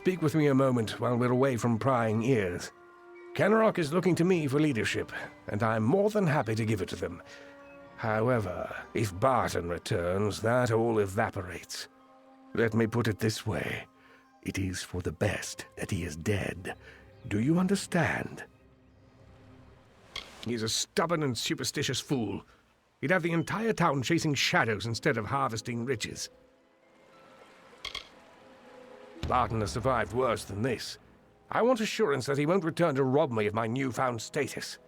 speak with me a moment while we're away from prying ears? Kenrock is looking to me for leadership, and I'm more than happy to give it to them. However, if Barton returns, that all evaporates. Let me put it this way. It is for the best that he is dead. Do you understand? He's a stubborn and superstitious fool. He'd have the entire town chasing shadows instead of harvesting riches. Barton has survived worse than this. I want assurance that he won't return to rob me of my newfound status.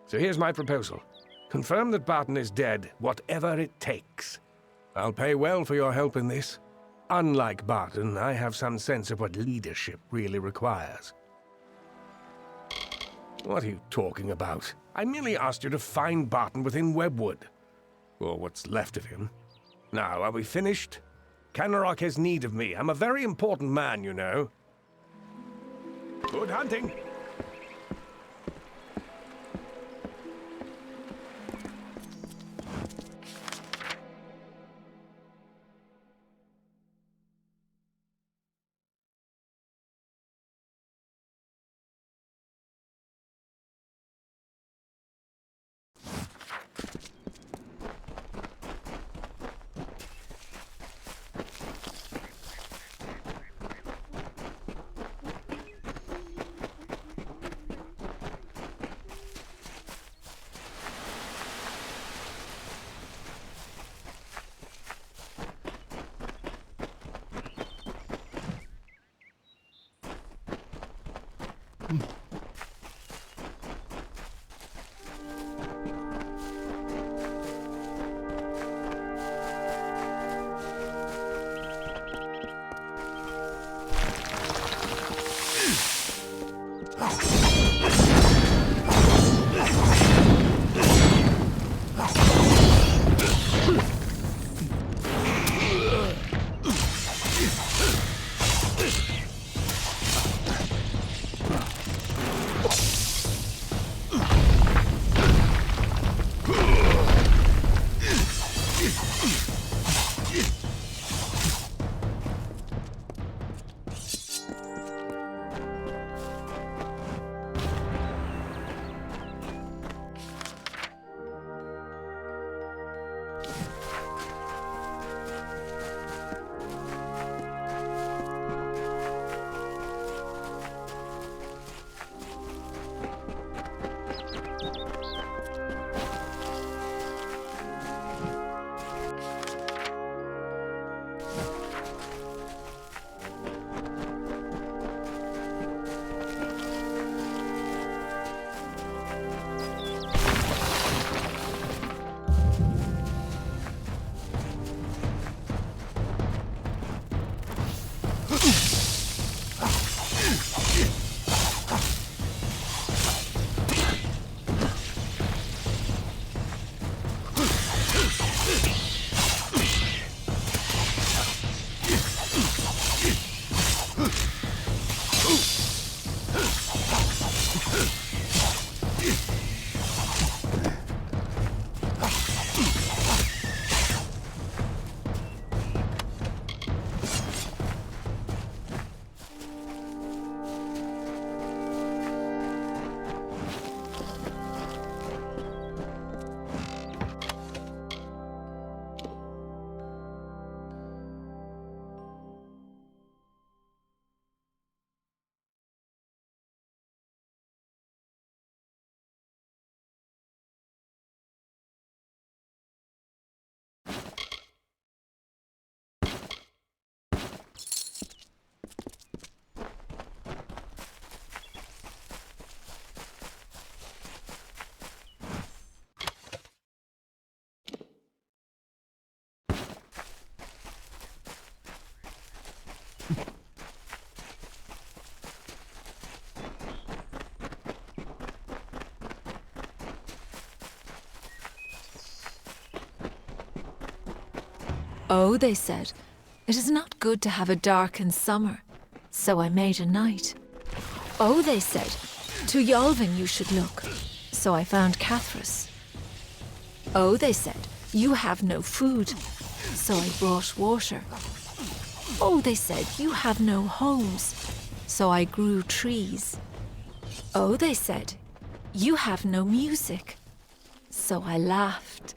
So here's my proposal. Confirm that Barton is dead, whatever it takes. I'll pay well for your help in this. Unlike Barton, I have some sense of what leadership really requires. What are you talking about? I merely asked you to find Barton within Webwood. Or what's left of him. Now, are we finished? Kenrock has need of me. I'm a very important man, you know. Good hunting! Oh, they said, it is not good to have a darkened summer, so I made a night. Oh, they said, to Yalvin you should look, so I found Cathras. Oh, they said, you have no food, so I brought water. Oh, they said, you have no homes, so I grew trees. Oh, they said, you have no music. So I laughed.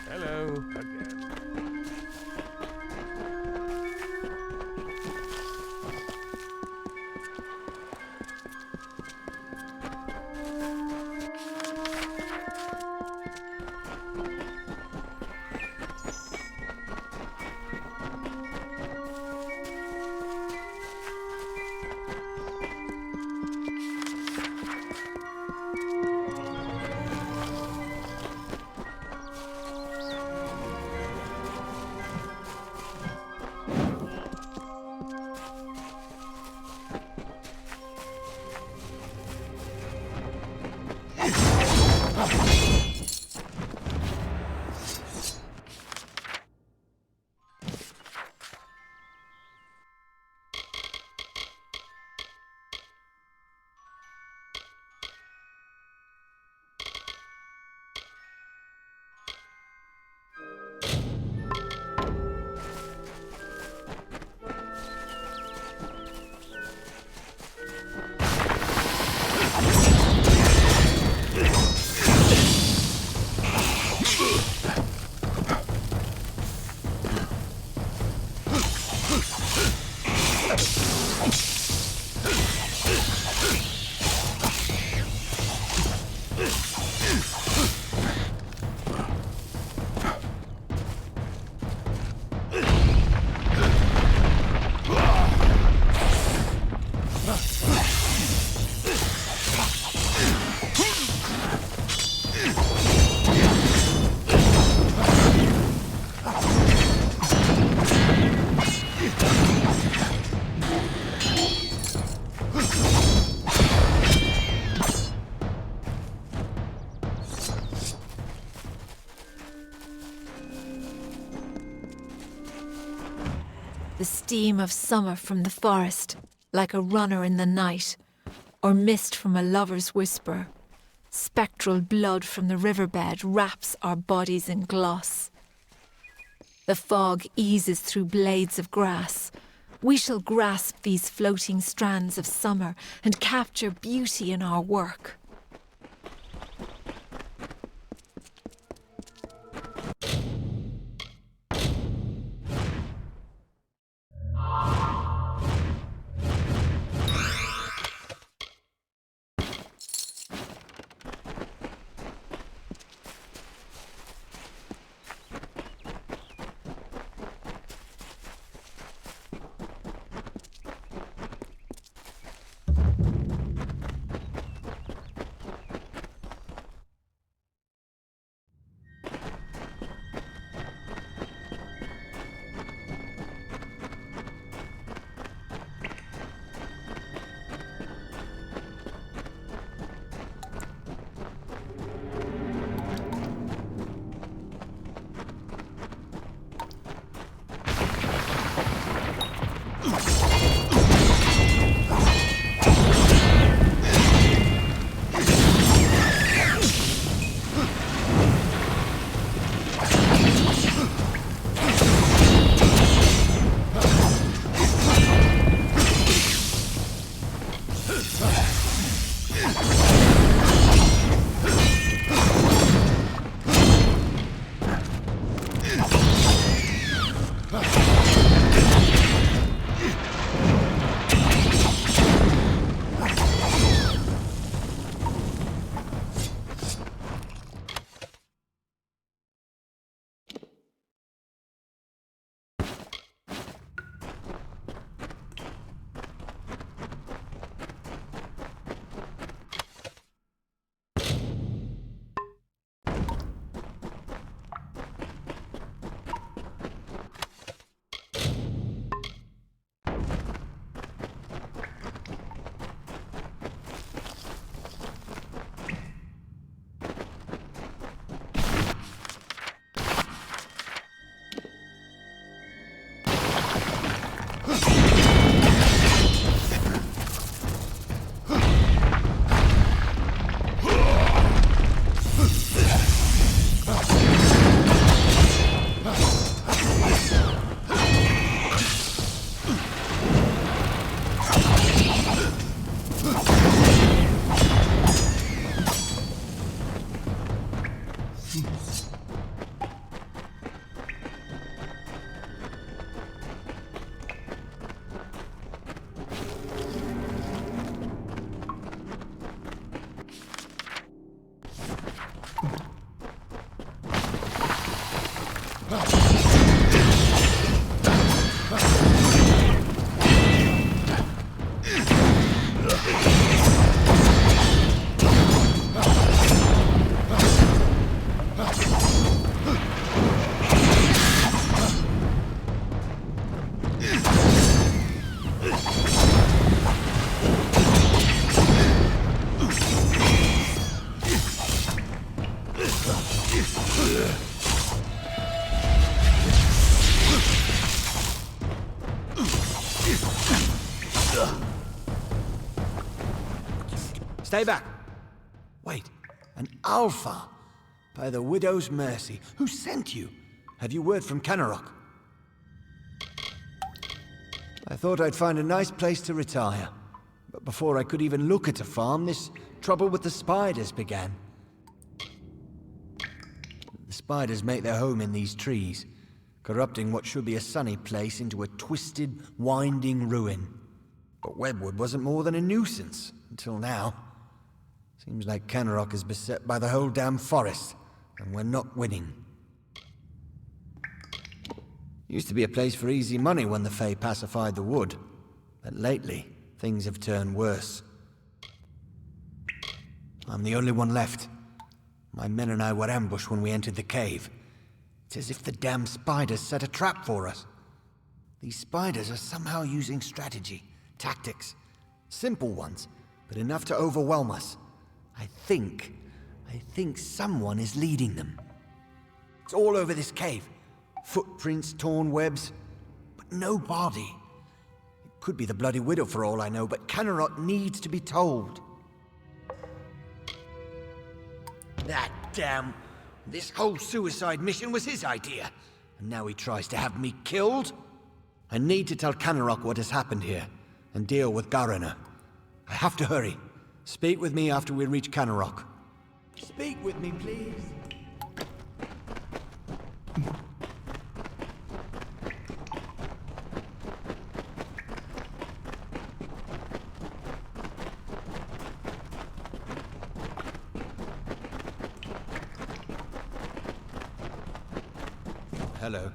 Hello again. The steam of summer from the forest, like a runner in the night, or mist from a lover's whisper. Spectral blood from the riverbed wraps our bodies in gloss. The fog eases through blades of grass, We shall grasp these floating strands of summer and capture beauty in our work. Stay back. Wait, an alpha? By the Widow's mercy. Who sent you? Have you word from Kenarok? I thought I'd find a nice place to retire. But before I could even look at a farm, this trouble with the spiders began. The spiders make their home in these trees, corrupting what should be a sunny place into a twisted, winding ruin. But Webwood wasn't more than a nuisance, until now. Seems like Kenarok is beset by the whole damn forest, and we're not winning. Used to be a place for easy money when the Fae pacified the wood, but lately, things have turned worse. I'm the only one left. My men and I were ambushed when we entered the cave. It's as if the damn spiders set a trap for us. These spiders are somehow using strategy, tactics. Simple ones, but enough to overwhelm us. I think someone is leading them. It's all over this cave. Footprints, torn webs, but no body. It could be the Bloody Widow for all I know, but Kenarok needs to be told. That damn... This whole suicide mission was his idea, and now he tries to have me killed? I need to tell Canarok what has happened here, and deal with Garana. I have to hurry. Speak with me after we reach Canarok. Speak with me, please. Hello.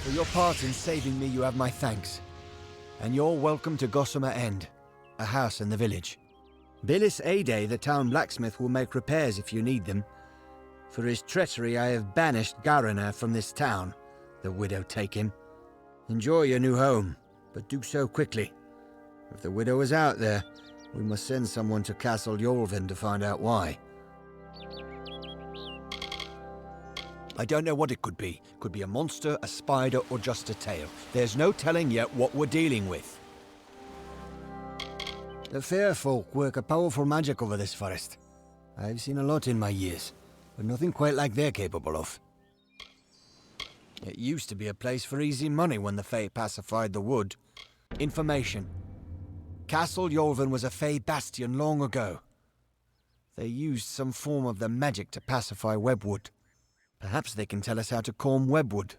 For your part in saving me, you have my thanks. And you're welcome to Gossamer End, a house in the village. Billis Ade, the town blacksmith, will make repairs if you need them. For his treachery, I have banished Garana from this town. The widow take him. Enjoy your new home, but do so quickly. If the widow is out there, we must send someone to Castle Yolvin to find out why. I don't know what it could be. Could be a monster, a spider, or just a tail. There's no telling yet what we're dealing with. The fair folk work a powerful magic over this forest. I've seen a lot in my years, but nothing quite like they're capable of. It used to be a place for easy money when the Fae pacified the wood. Information. Castle Yolvin was a Fae bastion long ago. They used some form of the magic to pacify Webwood. Perhaps they can tell us how to calm Webwood.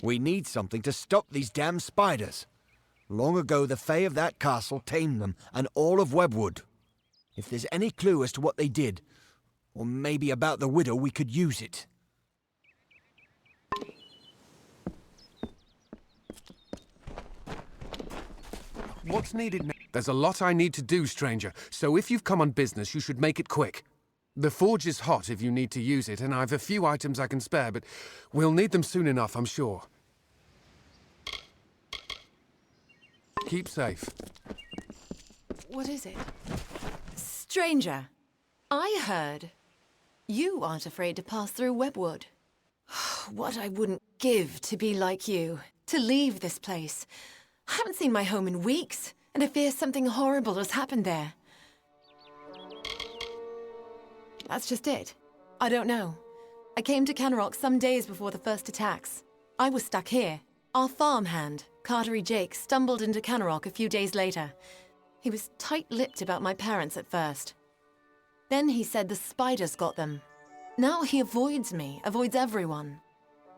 We need something to stop these damn spiders. Long ago, the Fae of that castle tamed them, and all of Webwood. If there's any clue as to what they did, or maybe about the widow, we could use it. What's needed now? There's a lot I need to do, stranger, so if you've come on business, you should make it quick. The forge is hot if you need to use it, and I've a few items I can spare, but we'll need them soon enough, I'm sure. Keep safe. What is it? Stranger, I heard you aren't afraid to pass through Webwood. What I wouldn't give to be like you, to leave this place. I haven't seen my home in weeks, and I fear something horrible has happened there. That's just it. I don't know. I came to Canarok some days before the first attacks. I was stuck here. Our farmhand, Cartery Jake, stumbled into Canarok a few days later. He was tight-lipped about my parents at first. Then he said the spiders got them. Now he avoids me, avoids everyone.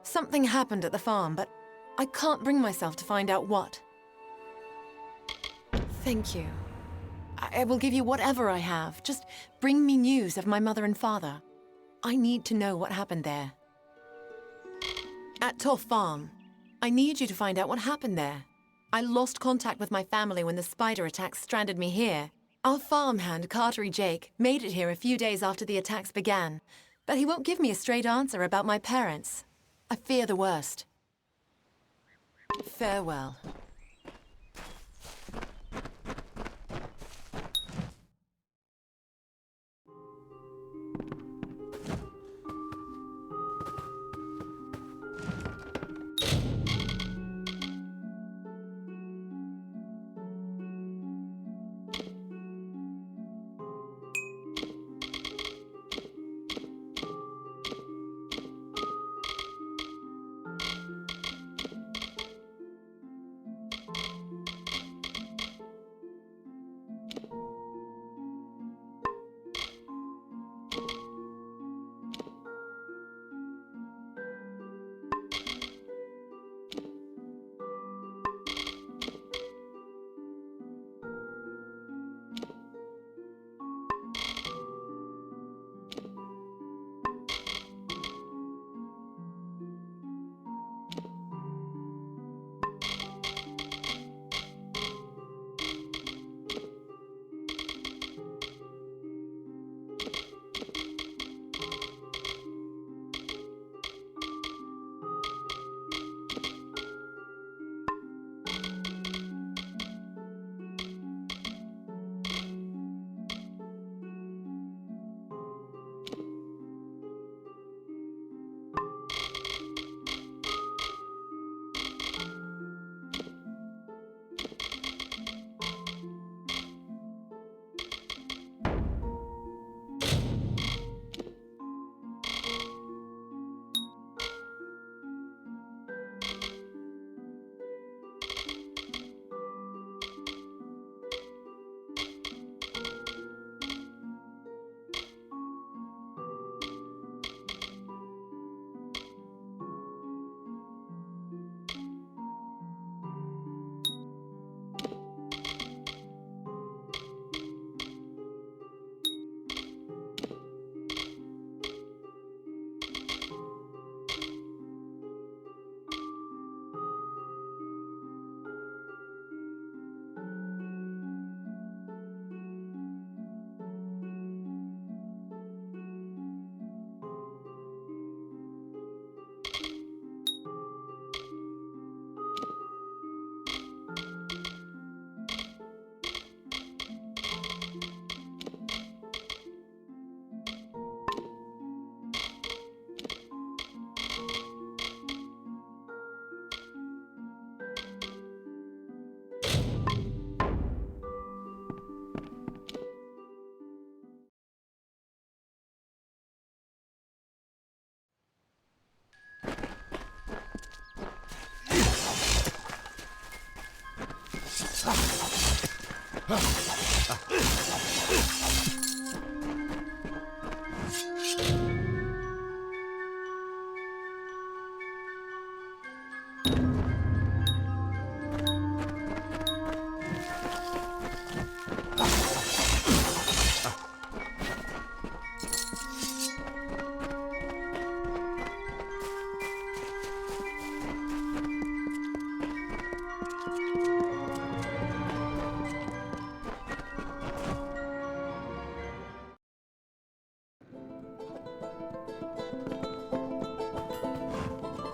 Something happened at the farm, but I can't bring myself to find out what. Thank you. I will give you whatever I have. Just bring me news of my mother and father. I need to know what happened there. At Toff Farm, I need you to find out what happened there. I lost contact with my family when the spider attacks stranded me here. Our farmhand, Cartery Jake, made it here a few days after the attacks began, but he won't give me a straight answer about my parents. I fear the worst. Farewell.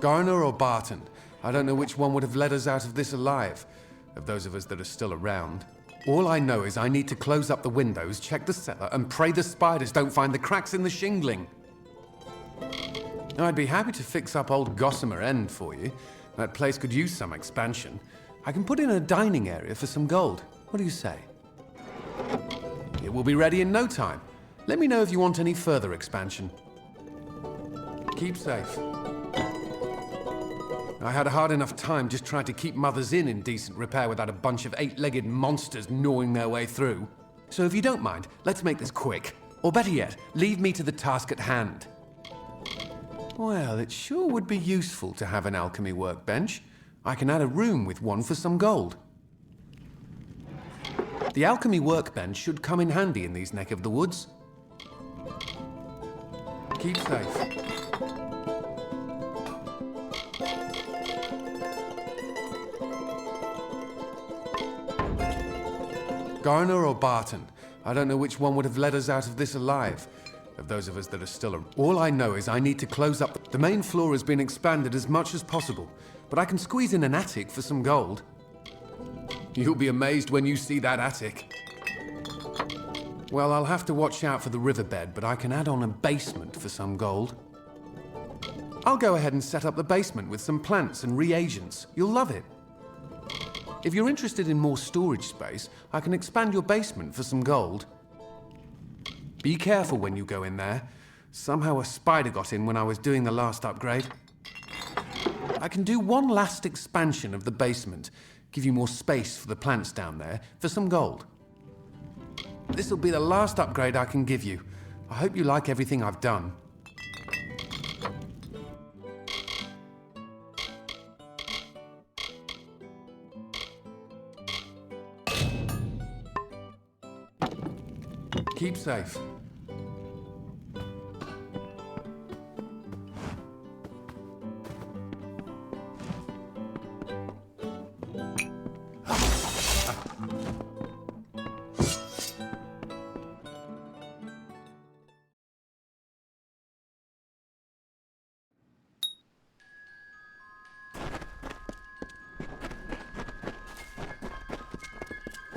Garner or Barton? I don't know which one would have led us out of this alive, of those of us that are still around. All I know is I need to close up the windows, check the cellar, and pray the spiders don't find the cracks in the shingling. Now, I'd be happy to fix up old Gossamer End for you. That place could use some expansion. I can put in a dining area for some gold. What do you say? It will be ready in no time. Let me know if you want any further expansion. Keep safe. I had a hard enough time just trying to keep Mother's Inn in decent repair without a bunch of eight-legged monsters gnawing their way through. So if you don't mind, let's make this quick. Or better yet, leave me to the task at hand. Well, it sure would be useful to have an alchemy workbench. I can add a room with one for some gold. The alchemy workbench should come in handy in these neck of the woods. Keep safe. Garner or Barton. I don't know which one would have led us out of this alive. Of those of us that are still around. All I know is I need to close up. The main floor has been expanded as much as possible, but I can squeeze in an attic for some gold. You'll be amazed when you see that attic. Well, I'll have to watch out for the riverbed, but I can add on a basement for some gold. I'll go ahead and set up the basement with some plants and reagents. You'll love it. If you're interested in more storage space, I can expand your basement for some gold. Be careful when you go in there. Somehow a spider got in when I was doing the last upgrade. I can do one last expansion of the basement, give you more space for the plants down there, for some gold. This'll be the last upgrade I can give you. I hope you like everything I've done. Keep safe.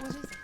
What is it?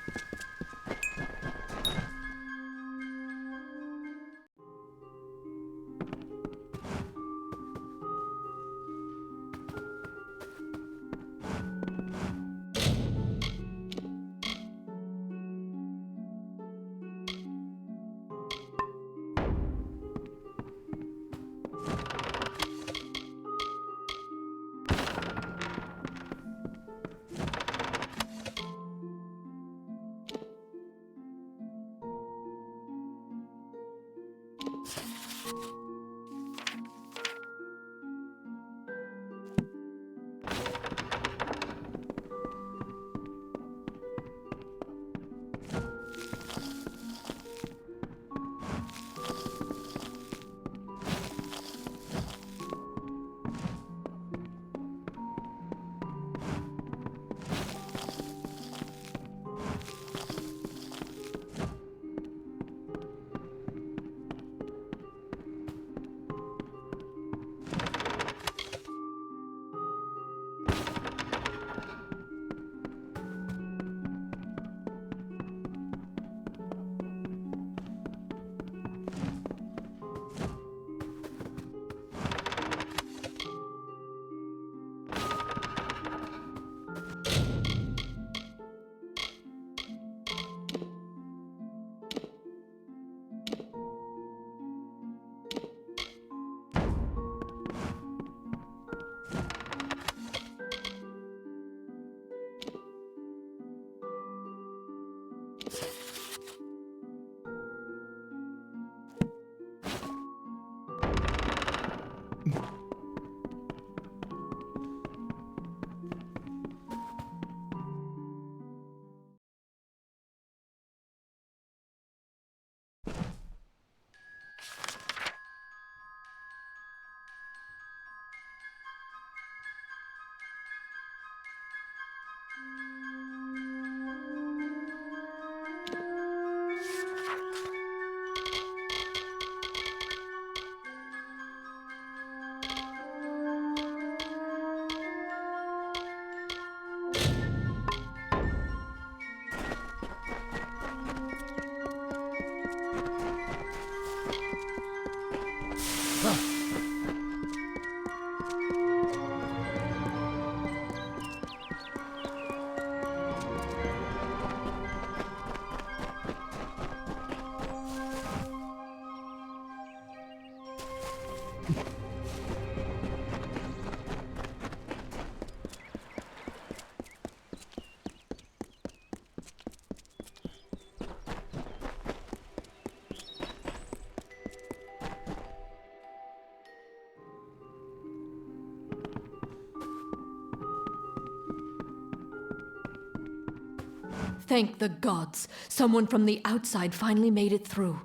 Thank the gods. Someone from the outside finally made it through.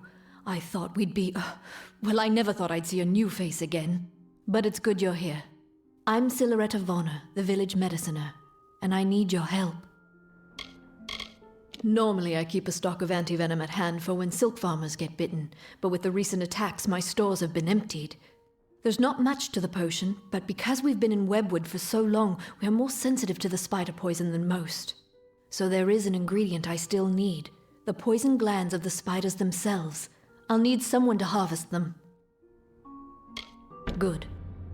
I thought we'd be... well, I never thought I'd see a new face again. But it's good you're here. I'm Silhouette Vonner, the village mediciner, and I need your help. Normally I keep a stock of anti-venom at hand for when silk farmers get bitten, but with the recent attacks my stores have been emptied. There's not much to the potion, but because we've been in Webwood for so long, we are more sensitive to the spider poison than most. So there is an ingredient I still need, the poison glands of the spiders themselves. I'll need someone to harvest them. Good.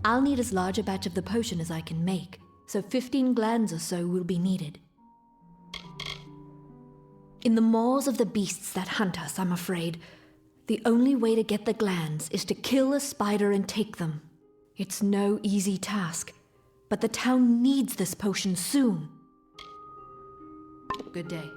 I'll need as large a batch of the potion as I can make, so 15 glands or so will be needed. In the maws of the beasts that hunt us, I'm afraid. The only way to get the glands is to kill a spider and take them. It's no easy task, but the town needs this potion soon. Good day.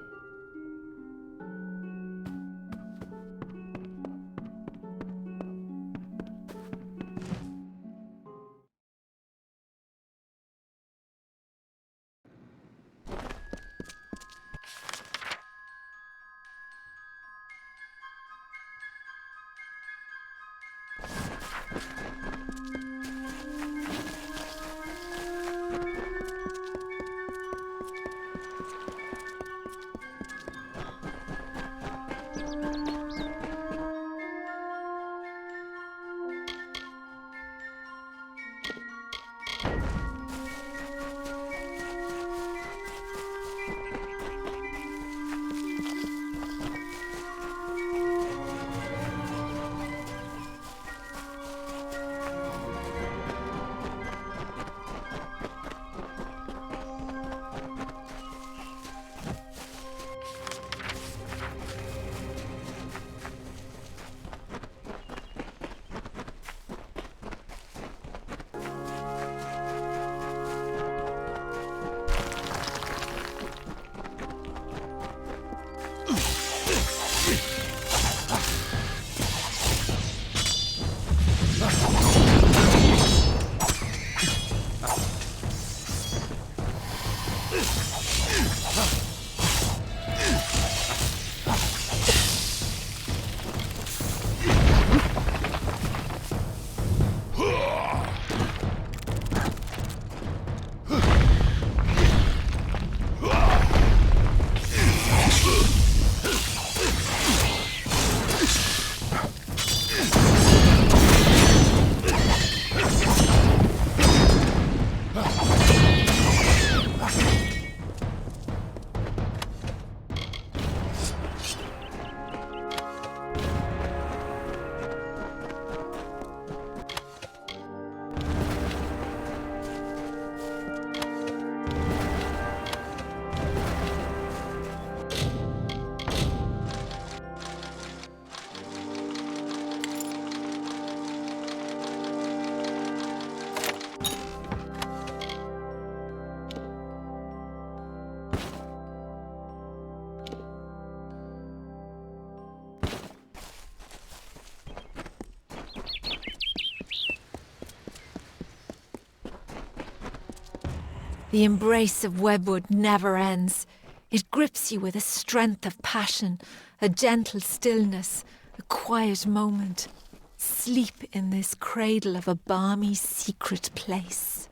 The embrace of Webwood never ends. It grips you with a strength of passion, a gentle stillness, a quiet moment. Sleep in this cradle of a balmy, secret place.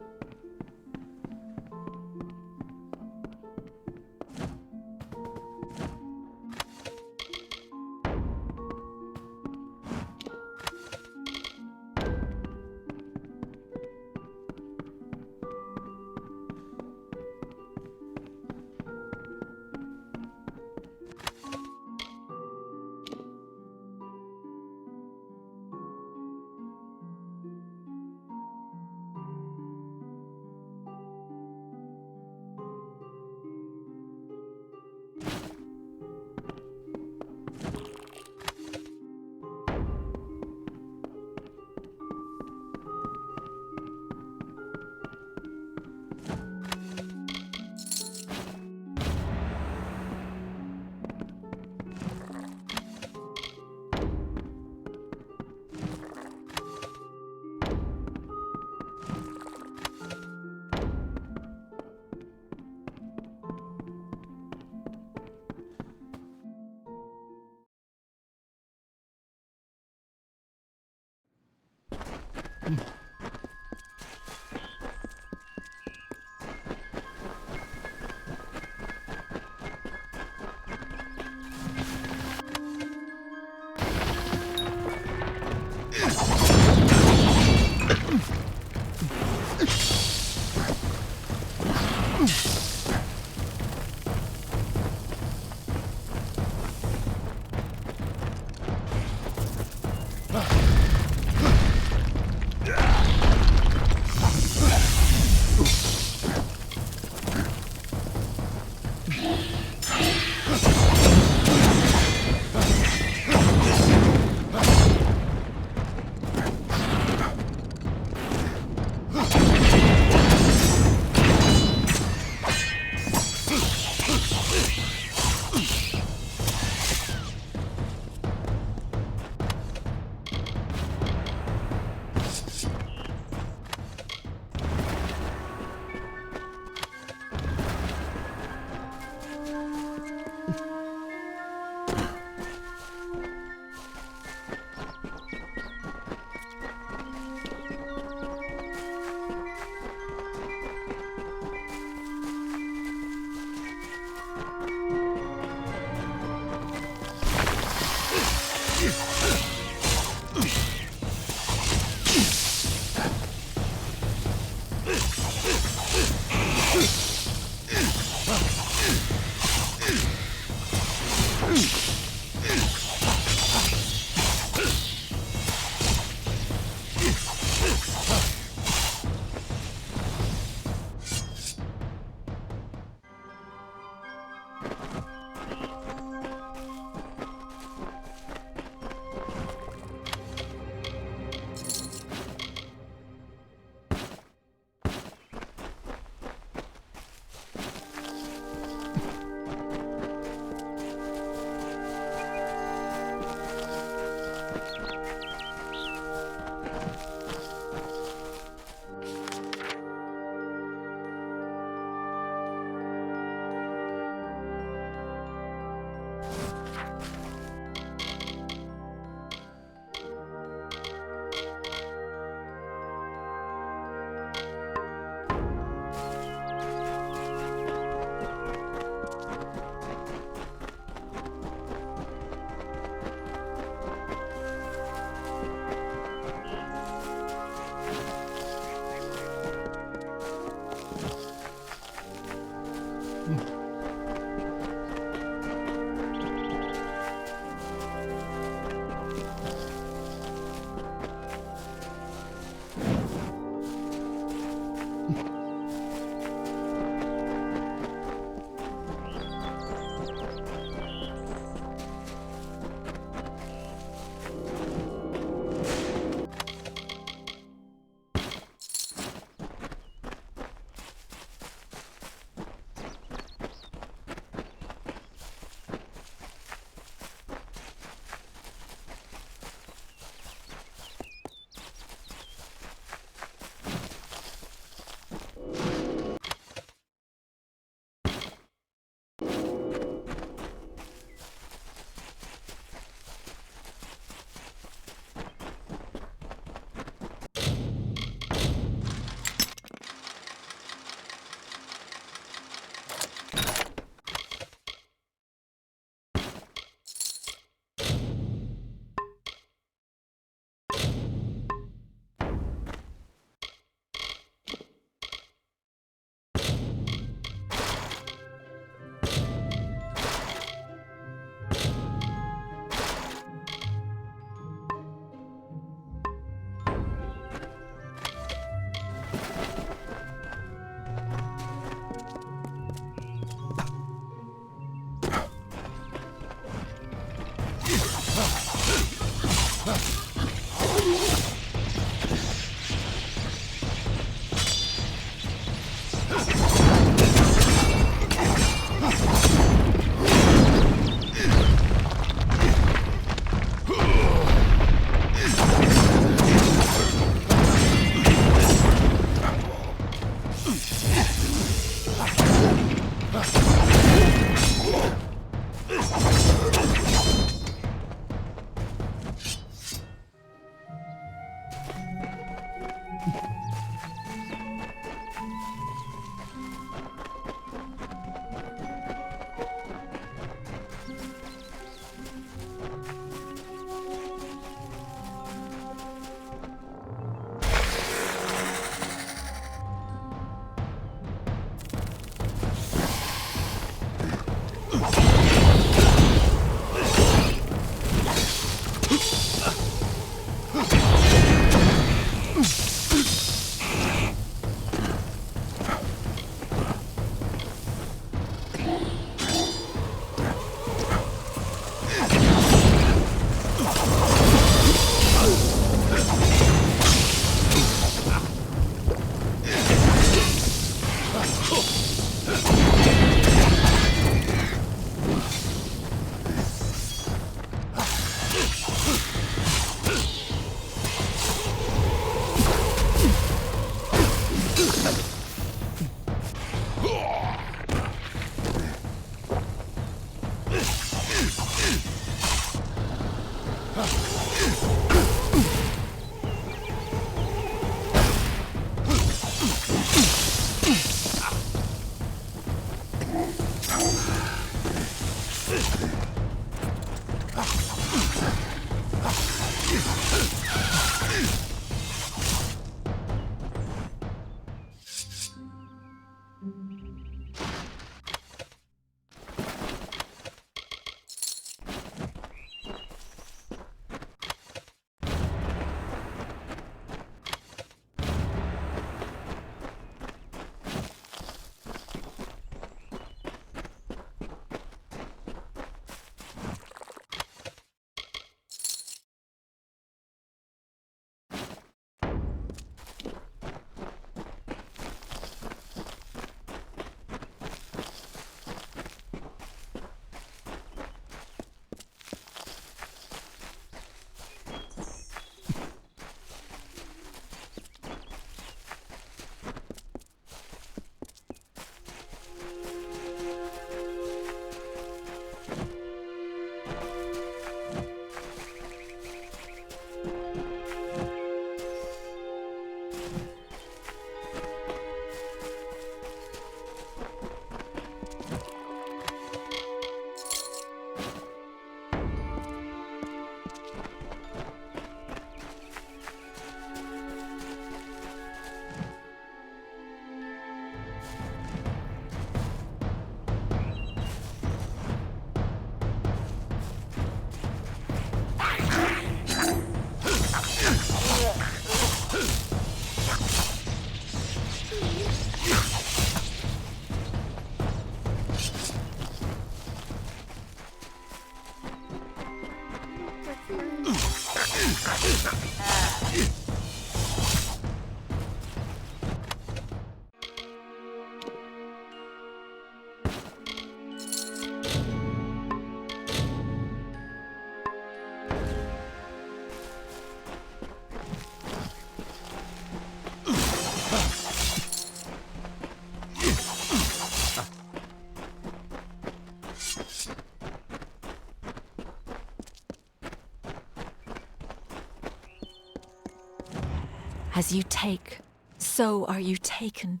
As you take, so are you taken.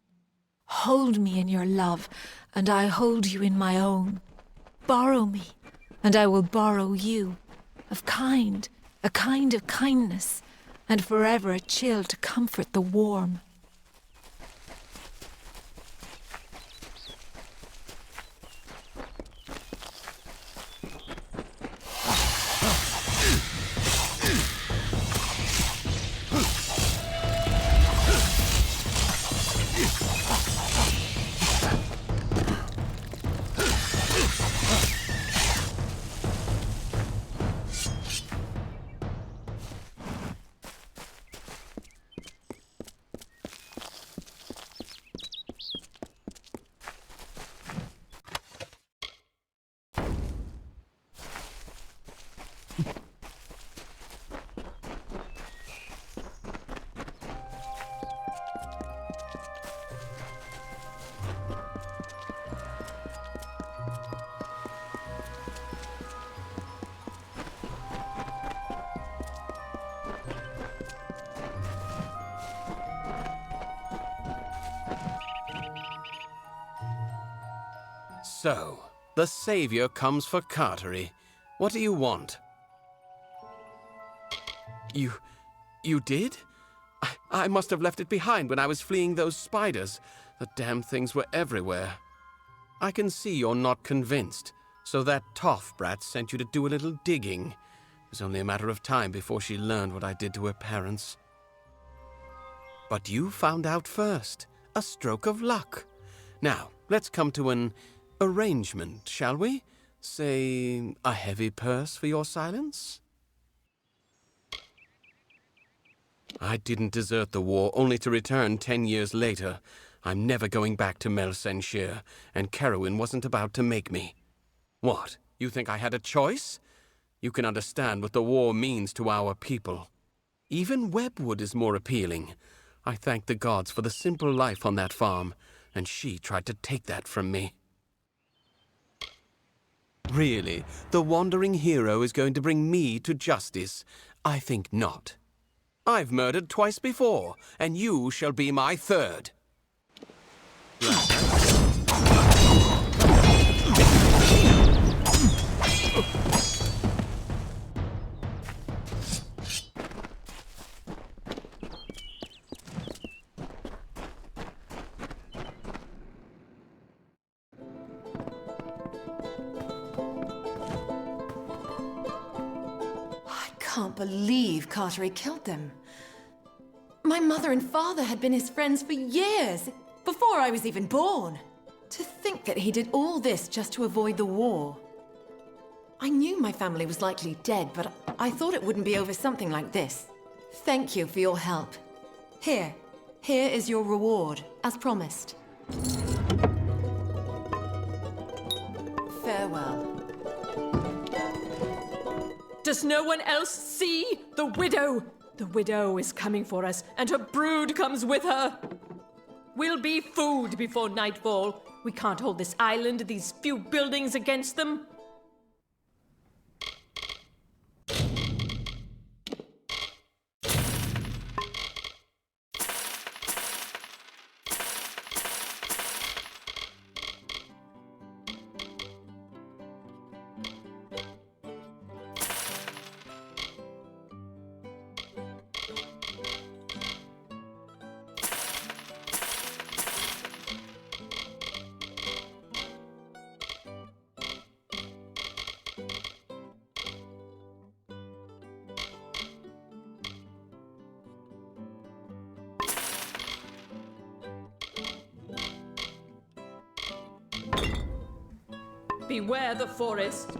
Hold me in your love, and I hold you in my own. Borrow me, and I will borrow you. A kind of kindness, and forever a chill to comfort the warm. So, the savior comes for Cartery. What do you want? You did? I must have left it behind when I was fleeing those spiders. The damn things were everywhere. I can see you're not convinced, so that toff brat sent you to do a little digging. It was only a matter of time before she learned what I did to her parents. But you found out first. A stroke of luck. Now, let's come to an arrangement, shall we? Say, a heavy purse for your silence? I didn't desert the war only to return 10 years later. I'm never going back to Melsenshire, and Carowin wasn't about to make me. What, you think I had a choice? You can understand what the war means to our people. Even Webwood is more appealing. I thank the gods for the simple life on that farm, and she tried to take that from me. Really, the wandering hero is going to bring me to justice? I think not. I've murdered twice before, and you shall be my third. I can't believe Cartery killed them. My mother and father had been his friends for years, before I was even born. To think that he did all this just to avoid the war. I knew my family was likely dead, but I thought it wouldn't be over something like this. Thank you for your help. Here is your reward, as promised. Farewell. Does no one else see the widow? The widow is coming for us, and her brood comes with her. We'll be food before nightfall. We can't hold this island, these few buildings against them. Beware the forest.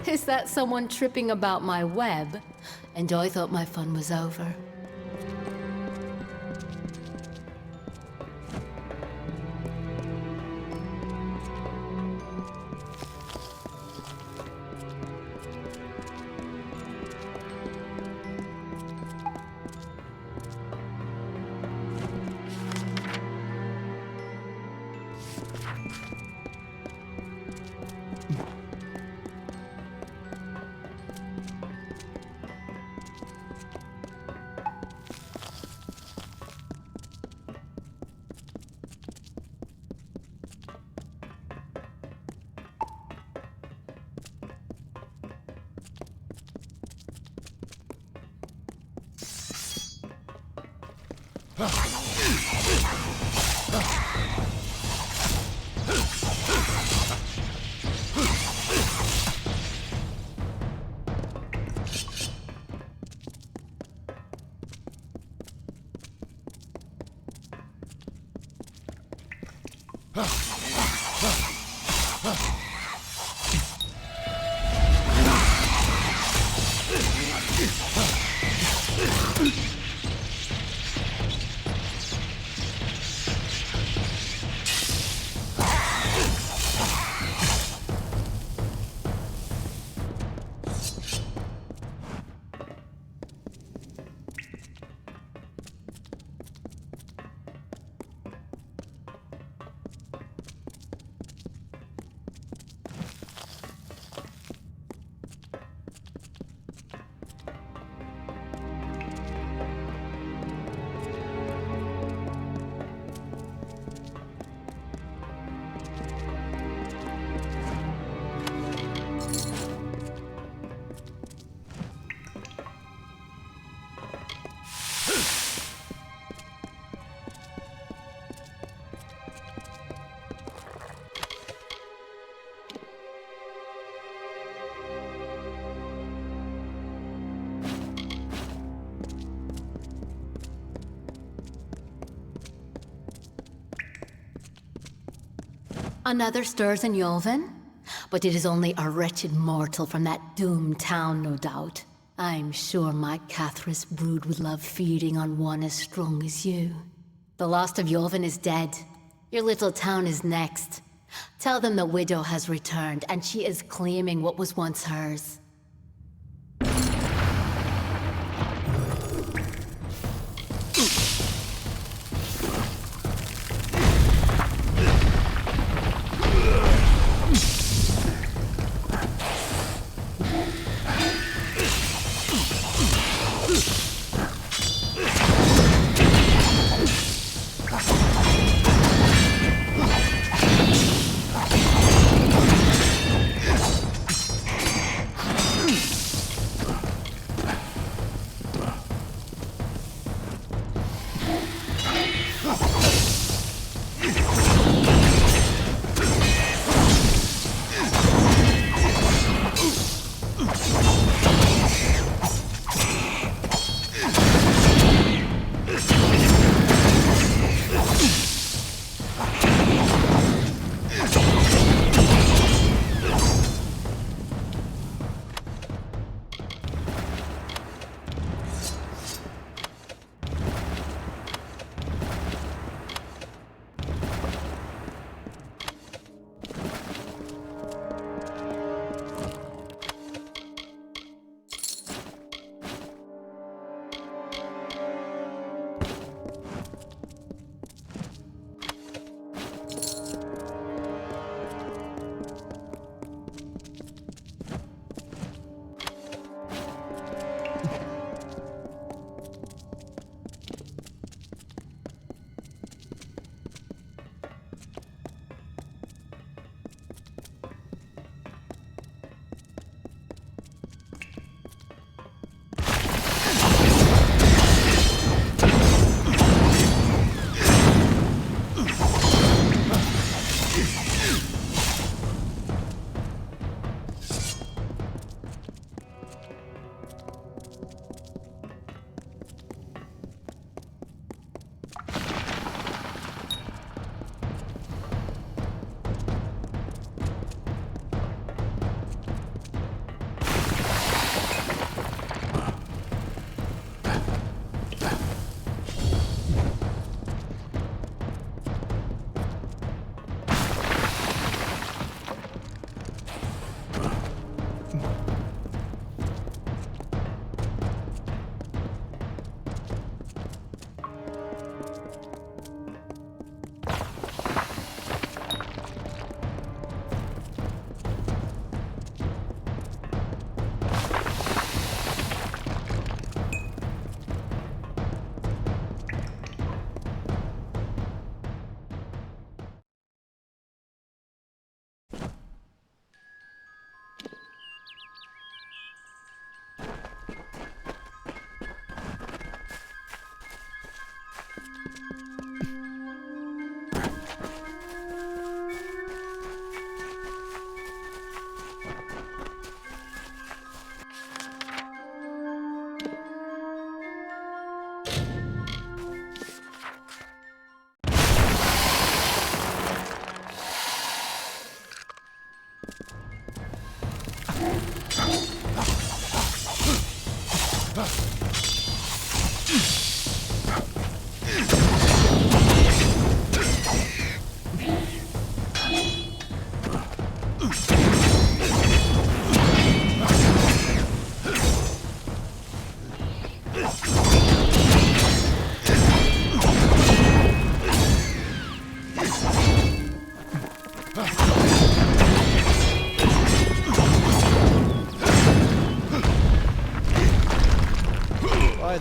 Is that someone tripping about my web? And I thought my fun was over. Another stirs in Yolvin? But it is only a wretched mortal from that doomed town, no doubt. I'm sure my Cathras brood would love feeding on one as strong as you. The last of Yolvin is dead. Your little town is next. Tell them the widow has returned, and she is claiming what was once hers.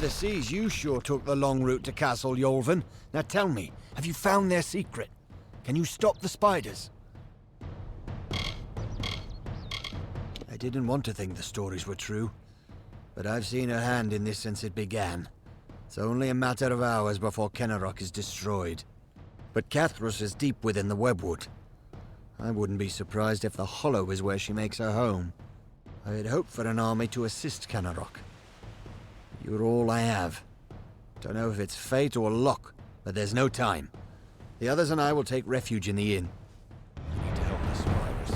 the seas, you sure took the long route to Castle Yolven. Now tell me, have you found their secret? Can you stop the spiders? I didn't want to think the stories were true, but I've seen her hand in this since it began. It's only a matter of hours before Kenarok is destroyed. But Cathrus is deep within the webwood. I wouldn't be surprised if the Hollow is where she makes her home. I had hoped for an army to assist Kenarok. You're all I have. Don't know if it's fate or luck, but there's no time. The others and I will take refuge in the inn. I need to help the survivors.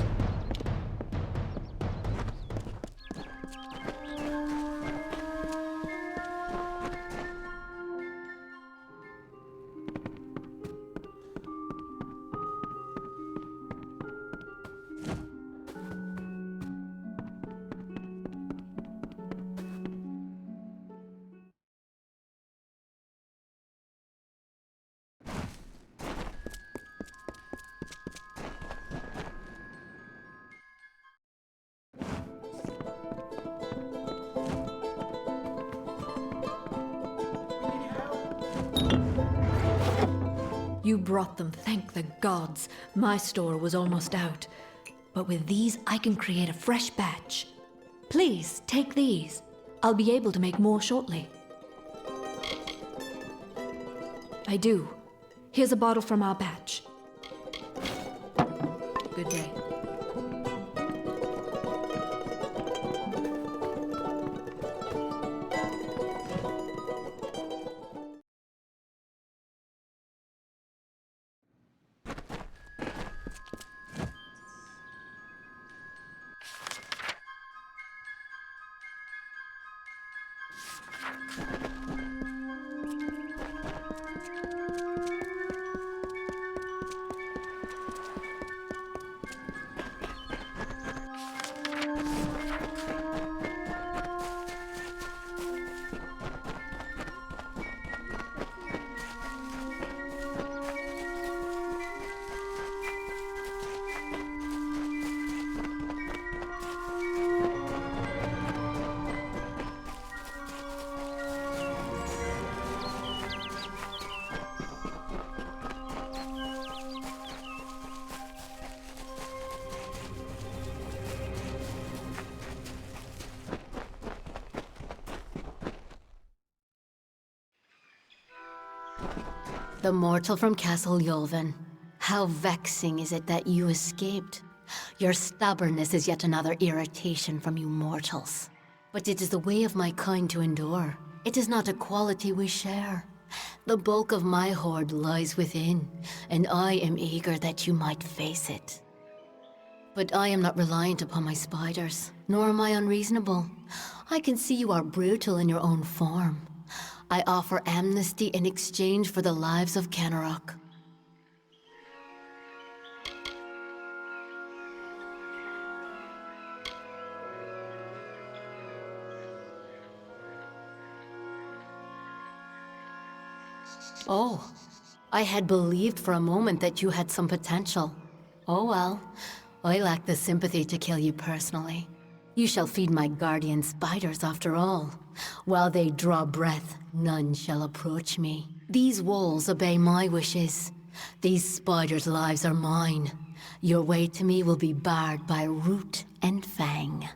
You brought them, thank the gods. My store was almost out. But with these, I can create a fresh batch. Please, take these. I'll be able to make more shortly. I do. Here's a bottle from our batch. Good day. The mortal from Castle Yolven. How vexing is it that you escaped? Your stubbornness is yet another irritation from you mortals. But it is the way of my kind to endure. It is not a quality we share. The bulk of my hoard lies within, and I am eager that you might face it. But I am not reliant upon my spiders, nor am I unreasonable. I can see you are brutal in your own form. I offer amnesty in exchange for the lives of Kenarok. Oh, I had believed for a moment that you had some potential. Oh well, I lack the sympathy to kill you personally. You shall feed my guardian spiders after all. While they draw breath, none shall approach me. These walls obey my wishes. These spiders' lives are mine. Your way to me will be barred by root and fang.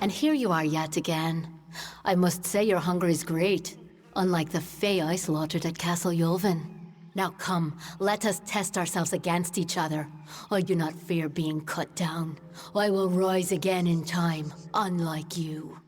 and here you are yet again. I must say your hunger is great, unlike the Fae I slaughtered at Castle Yulvin. Now come, let us test ourselves against each other. I do not fear being cut down. I will rise again in time, unlike you.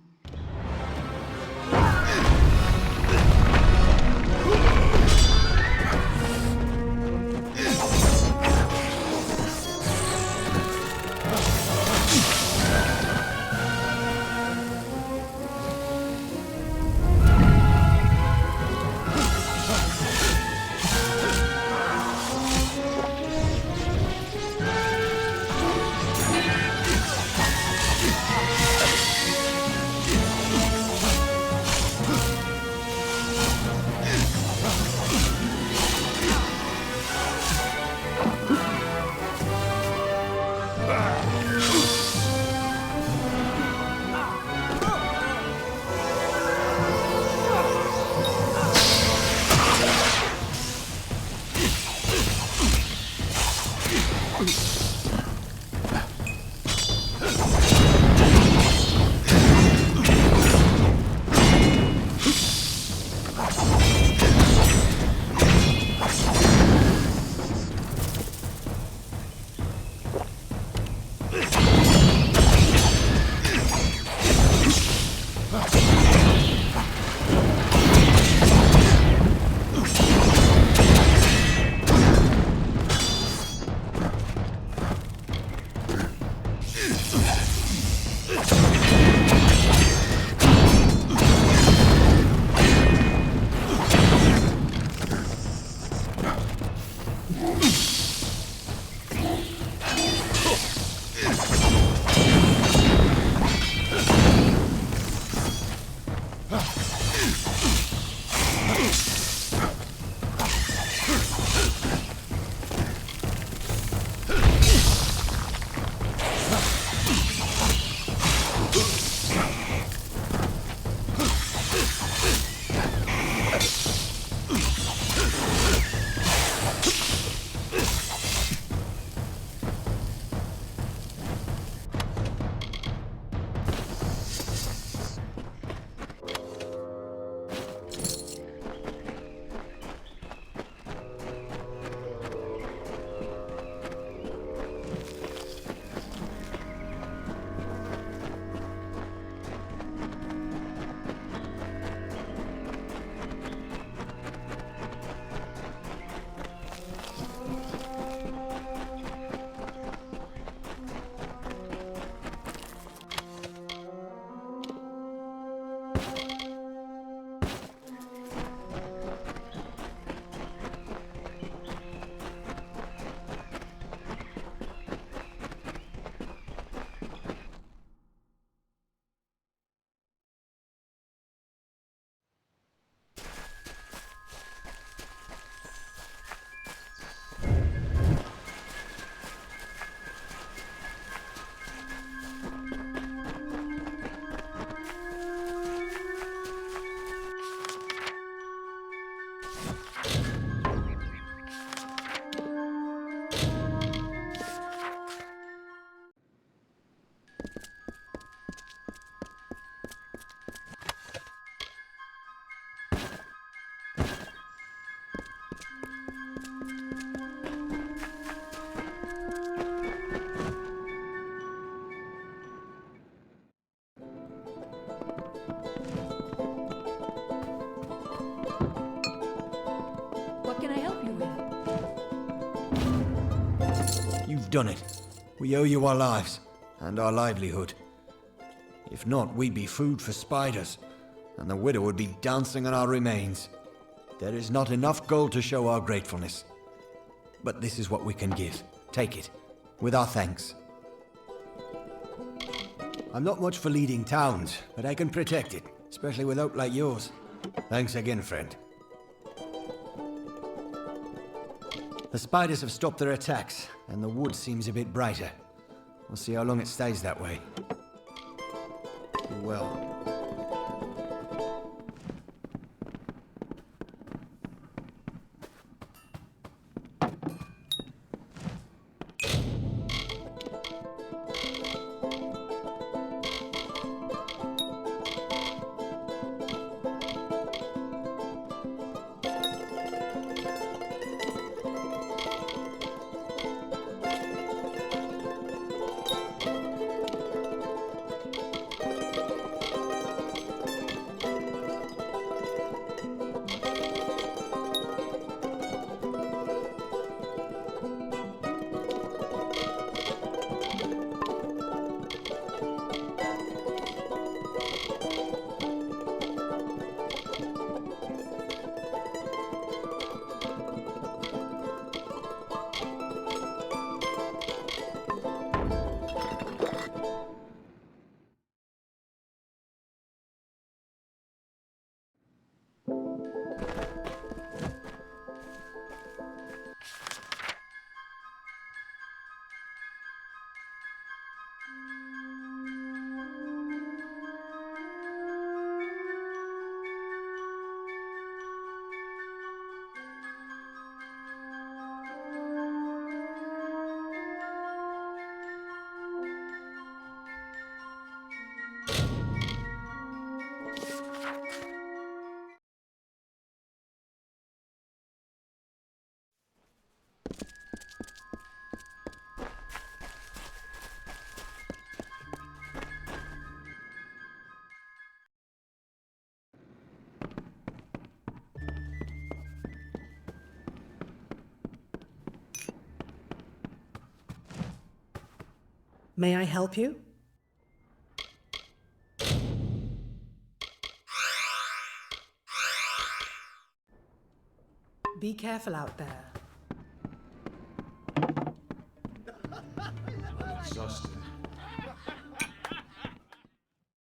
What can I help you with? You've done it. We owe you our lives, and our livelihood. If not, we'd be food for spiders, and the widow would be dancing on our remains. There is not enough gold to show our gratefulness. But this is what we can give. Take it, with our thanks. I'm not much for leading towns, but I can protect it, especially with oak like yours. Thanks again, friend. The spiders have stopped their attacks, and the wood seems a bit brighter. We'll see how long it stays that way. Well. May I help you? Be careful out there. I'm exhausted.